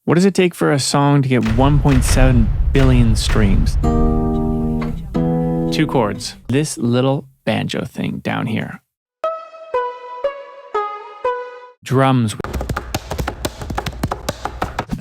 What does it take for a song to get 1.7 billion streams? 2 chords. This little banjo thing down here. Drums.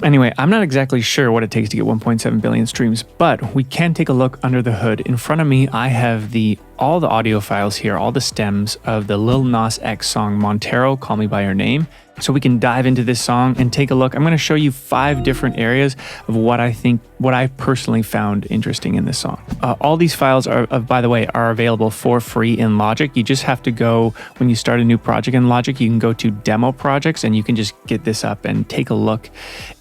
Anyway, I'm not exactly sure what it takes to get 1.7 billion streams, but we can take a look under the hood. In front of me, I have all the audio files here, all the stems of the Lil Nas X song Monterro, Call Me By Your Name. So we can dive into this song and take a look. I'm going to show you 5 different areas of what I personally found interesting in this song. All these files by the way, are available for free in Logic. You just have to go, when you start a new project in Logic, you can go to demo projects and you can just get this up and take a look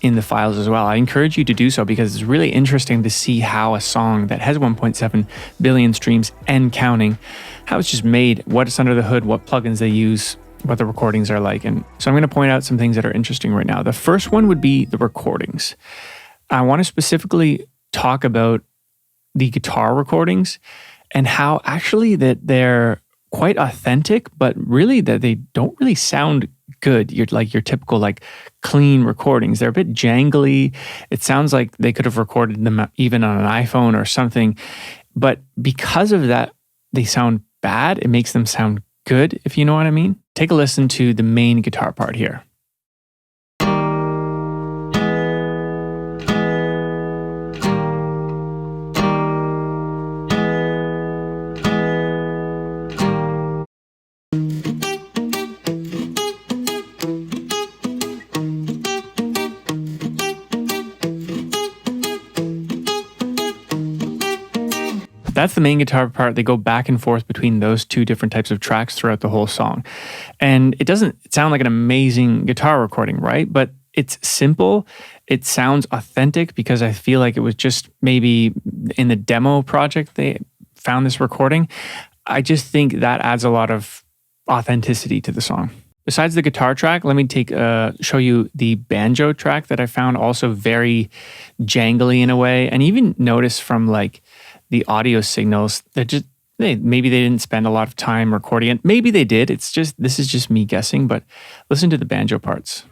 in the files as well. I encourage you to do so because it's really interesting to see how a song that has 1.7 billion streams and counting, how it's just made, what's under the hood, what plugins they use, what the recordings are like. And so I'm going to point out some things that are interesting right now. The first one would be the recordings. I want to specifically talk about the guitar recordings and how actually that they're quite authentic, but really that they don't really sound good. You're like your typical like clean recordings. They're a bit jangly. It sounds like they could have recorded them even on an iPhone or something. But because of that, they sound bad. It makes them sound good, if you know what I mean. Take a listen to the main guitar part here. That's the main guitar part. They go back and forth between those 2 different types of tracks throughout the whole song. And it doesn't sound like an amazing guitar recording, right? But it's simple. It sounds authentic because I feel like it was just maybe in the demo project they found this recording. I just think that adds a lot of authenticity to the song. Besides the guitar track, let me show you the banjo track that I found also very jangly in a way. And even notice from like the audio signals that maybe they didn't spend a lot of time recording it. Maybe they did. This is just me guessing, but listen to the banjo parts.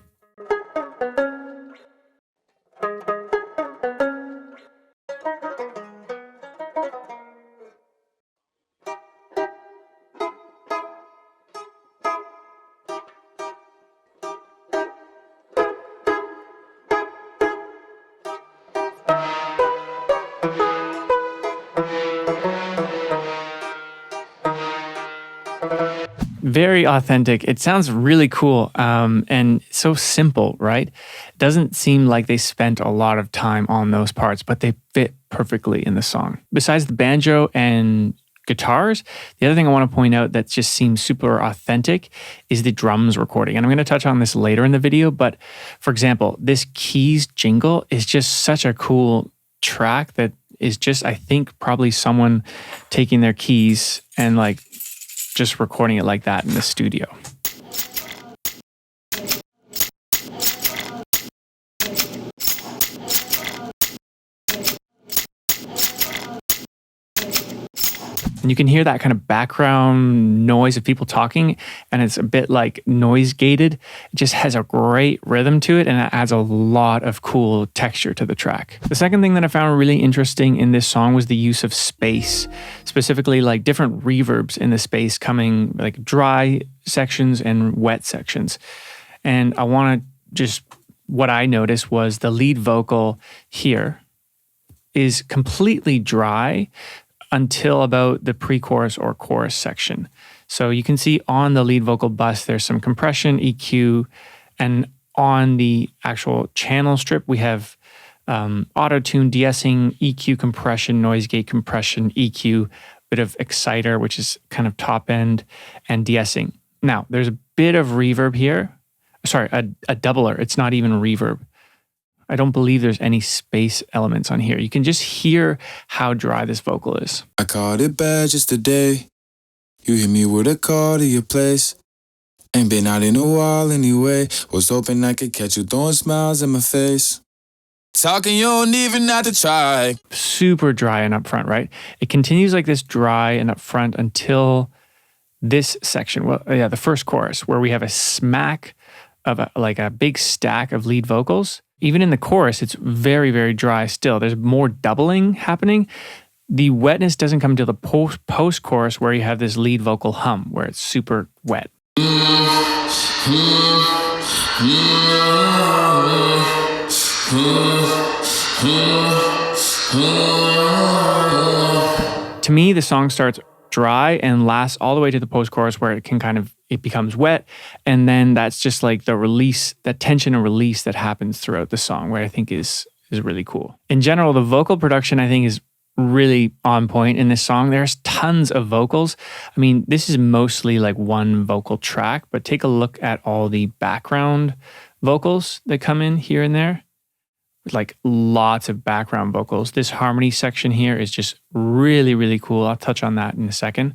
Very authentic. It sounds really cool and so simple, right? It doesn't seem like they spent a lot of time on those parts, but they fit perfectly in the song. Besides the banjo and guitars, the other thing I want to point out that just seems super authentic is the drums recording. And I'm going to touch on this later in the video, but for example, this keys jingle is just such a cool track that is just, I think, probably someone taking their keys and like just recording it like that in the studio. And you can hear that kind of background noise of people talking, and it's a bit like noise gated. It just has a great rhythm to it, and it adds a lot of cool texture to the track. The second thing that I found really interesting in this song was the use of space, specifically like different reverbs in the space coming like dry sections and wet sections. And what I noticed was the lead vocal here is completely dry until about the pre-chorus or chorus section. So you can see on the lead vocal bus, there's some compression, EQ, and on the actual channel strip, we have auto-tune, de-essing, EQ compression, noise gate compression, EQ, bit of exciter, which is kind of top end, and de-essing. Now, there's a bit of reverb here. Sorry, a doubler. It's not even reverb. I don't believe there's any space elements on here. You can just hear how dry this vocal is. I caught it bad just today. You hit me with a call to your place. Ain't been out in a while anyway. Was hoping I could catch you throwing smiles in my face. Talking you don't even have to try. Super dry and upfront, right? It continues like this dry and upfront until this section. Well, yeah, the first chorus where we have a smack of a big stack of lead vocals. even in the chorus, it's very, very dry still. There's more doubling happening. The wetness doesn't come until the post-chorus where you have this lead vocal hum where it's super wet. To me, the song starts dry and lasts all the way to the post-chorus where it becomes wet. And then that's just like the release, that tension and release that happens throughout the song, where I think is really cool. In general, the vocal production I think is really on point in this song. There's tons of vocals. I mean, this is mostly like one vocal track, but take a look at all the background vocals that come in here and there. Like lots of background vocals. This harmony section here is just really, really cool. I'll touch on that in a second.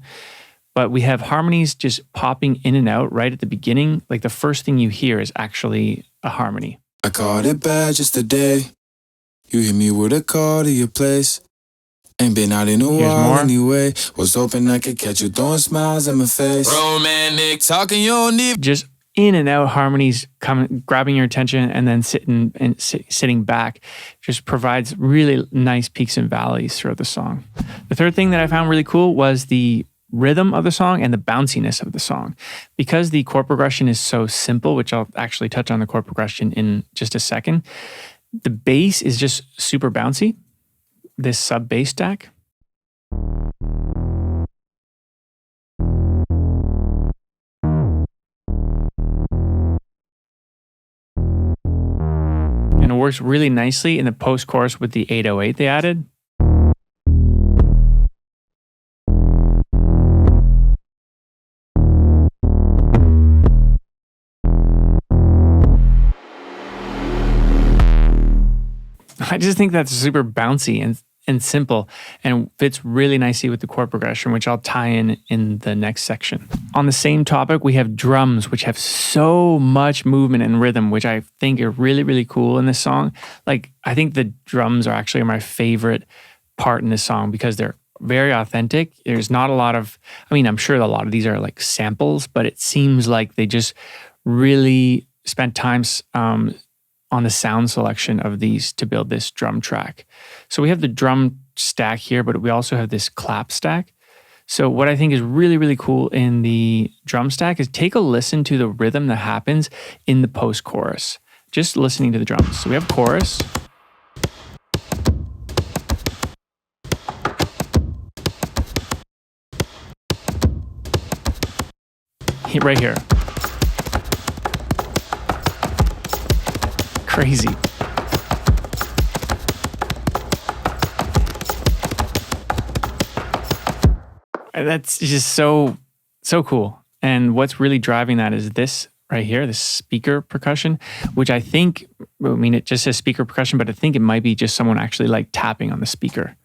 But we have harmonies just popping in and out right at the beginning. Like the first thing you hear is actually a harmony. I caught it bad just today. You hit me with a call to your place. Ain't been out in a while anyway. Was hoping I could catch you throwing smiles in my face. Romantic talking, you don't need. Just in and out harmonies coming, grabbing your attention, and then sitting back just provides really nice peaks and valleys throughout the song. The third thing that I found really cool was the rhythm of the song and the bounciness of the song. Because the chord progression is so simple, which I'll actually touch on the chord progression in just a second, the bass is just super bouncy. This sub bass stack. And it works really nicely in the post-chorus with the 808 they added. I just think that's super bouncy and simple and fits really nicely with the chord progression, which I'll tie in the next section. On the same topic, we have drums, which have so much movement and rhythm, which I think are really, really cool in this song. Like, I think the drums are actually my favorite part in this song because they're very authentic. There's not a lot of, I'm sure a lot of these are like samples, but it seems like they just really spent time on the sound selection of these to build this drum track. So we have the drum stack here, but we also have this clap stack. So what I think is really, really cool in the drum stack is take a listen to the rhythm that happens in the post-chorus. Just listening to the drums. So we have chorus. Right here. Crazy. That's just so cool. And what's really driving that is this right here, this speaker percussion, which I think, it just says speaker percussion, but I think it might be just someone actually like tapping on the speaker.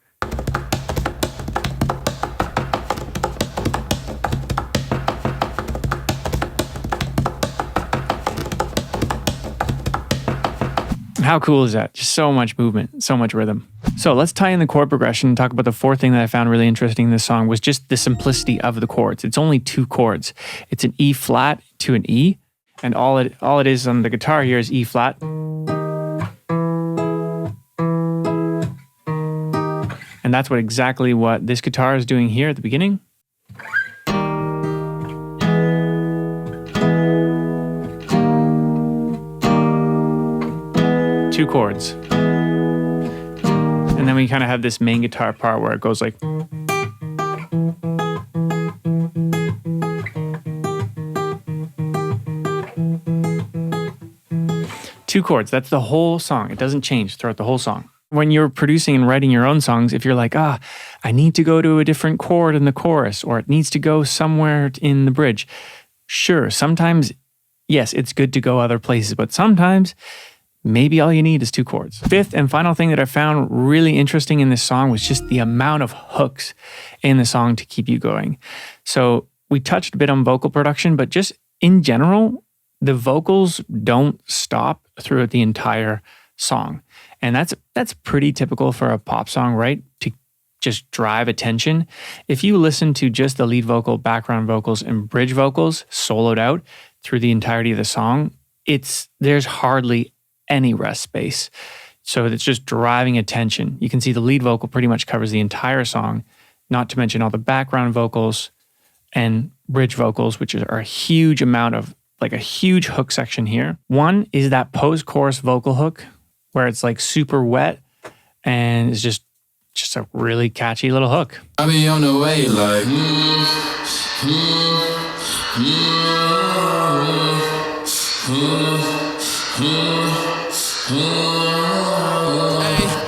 How cool is that? Just so much movement, so much rhythm. So let's tie in the chord progression and talk about the fourth thing that I found really interesting in this song was just the simplicity of the chords. It's only two chords. It's an E flat to an E, and all it is on the guitar here is E flat. And that's exactly what this guitar is doing here at the beginning. Two chords. And then we kind of have this main guitar part where it goes like. Two chords, that's the whole song. It doesn't change throughout the whole song. When you're producing and writing your own songs, if you're like, I need to go to a different chord in the chorus, or it needs to go somewhere in the bridge. Sure, sometimes, yes, it's good to go other places, but sometimes maybe all you need is two chords. Fifth and final thing that I found really interesting in this song was just the amount of hooks in the song to keep you going. So we touched a bit on vocal production, but just in general, the vocals don't stop throughout the entire song. And that's pretty typical for a pop song, right? To just drive attention. If you listen to just the lead vocal, background vocals, and bridge vocals soloed out through the entirety of the song, there's hardly any rest space. So it's just driving attention. You can see the lead vocal pretty much covers the entire song, not to mention all the background vocals and bridge vocals, which are a huge amount of, like a huge hook section here. One is that post-chorus vocal hook where it's like super wet and it's just a really catchy little hook. I be on the way like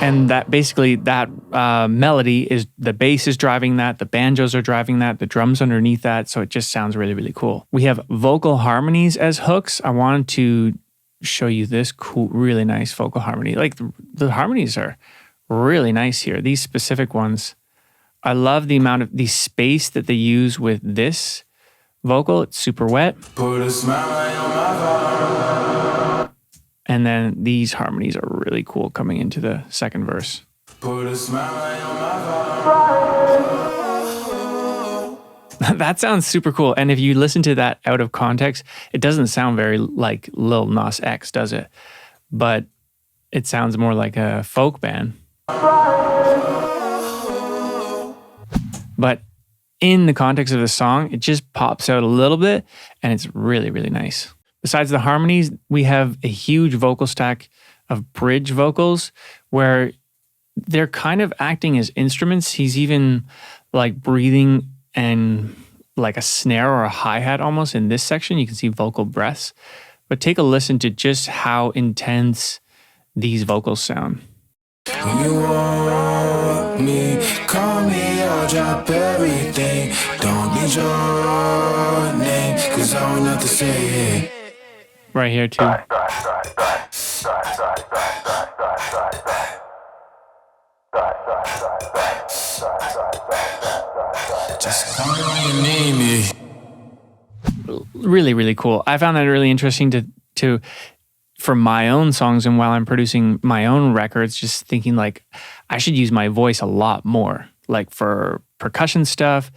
And that basically, that melody is, the bass is driving that, the banjos are driving that, the drums underneath that, so it just sounds really, really cool. We have vocal harmonies as hooks. I wanted to show you this cool, really nice vocal harmony. Like the harmonies are really nice here. These specific ones, I love the amount of the space that they use with this vocal. It's super wet. put a smile on my face. And then these harmonies are really cool coming into the second verse. Put a smile on my face. That sounds super cool. And if you listen to that out of context, it doesn't sound very like Lil Nas X, does it? But it sounds more like a folk band. But in the context of the song, it just pops out a little bit and it's really, really nice. Besides the harmonies, we have a huge vocal stack of bridge vocals where they're kind of acting as instruments. He's even like breathing and like a snare or a hi-hat almost in this section. You can see vocal breaths. But take a listen to just how intense these vocals sound. When you want me, call me, I'll drop everything. Don't need your name, cause I don't have to say it. Right here too. Just call me when you need me. Really, really cool. I found that really interesting to for my own songs, and while I'm producing my own records, just thinking like I should use my voice a lot more, like for percussion stuff,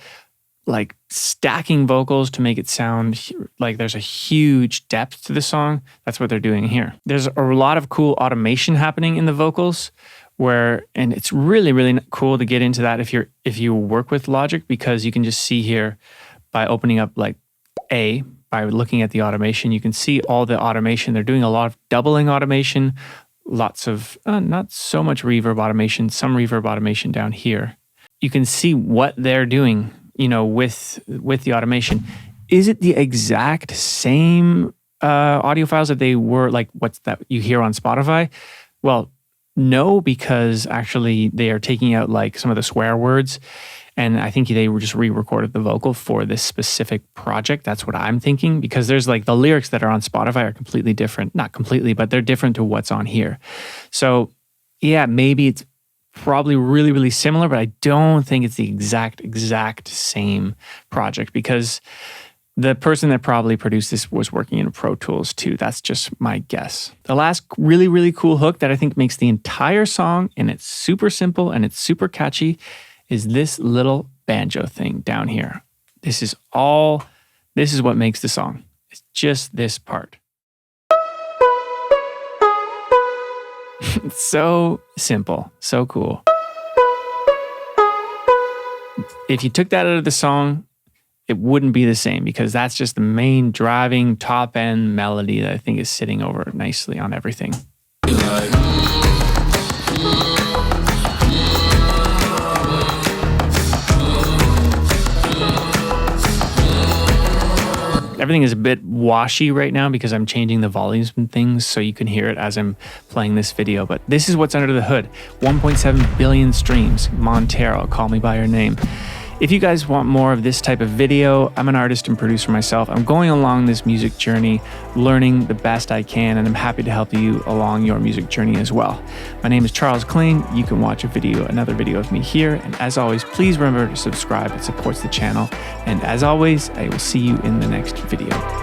like stacking vocals to make it sound like there's a huge depth to the song. That's what they're doing here. There's a lot of cool automation happening in the vocals and it's really, really cool to get into that if you work with Logic, because you can just see here by opening up by looking at the automation, you can see all the automation. They're doing a lot of doubling automation, lots of, not so much reverb automation, some reverb automation down here. You can see what they're doing, with the automation. Is it the exact same audio files that they were, like what's that you hear on Spotify? Well, no, because actually they are taking out like some of the swear words. And I think they just re-recorded the vocal for this specific project. That's what I'm thinking, because there's like the lyrics that are on Spotify are completely different. Not completely, but they're different to what's on here. So yeah, maybe it's probably really, really similar, but I don't think it's the exact same project, because the person that probably produced this was working in Pro Tools too. That's just my guess. The last really, really cool hook that I think makes the entire song, and it's super simple and it's super catchy, is this little banjo thing down here. This is what makes the song. It's just this part. It's so simple, so cool. If you took that out of the song, it wouldn't be the same, because that's just the main driving top end melody that I think is sitting over nicely on everything. Everything is a bit washy right now because I'm changing the volumes and things so you can hear it as I'm playing this video. But this is what's under the hood. 1.7 billion streams. Monterro, Call Me By Your Name. If you guys want more of this type of video, I'm an artist and producer myself. I'm going along this music journey, learning the best I can, and I'm happy to help you along your music journey as well. My name is Charles Kling. You can watch another video of me here. And as always, please remember to subscribe. It supports the channel. And as always, I will see you in the next video.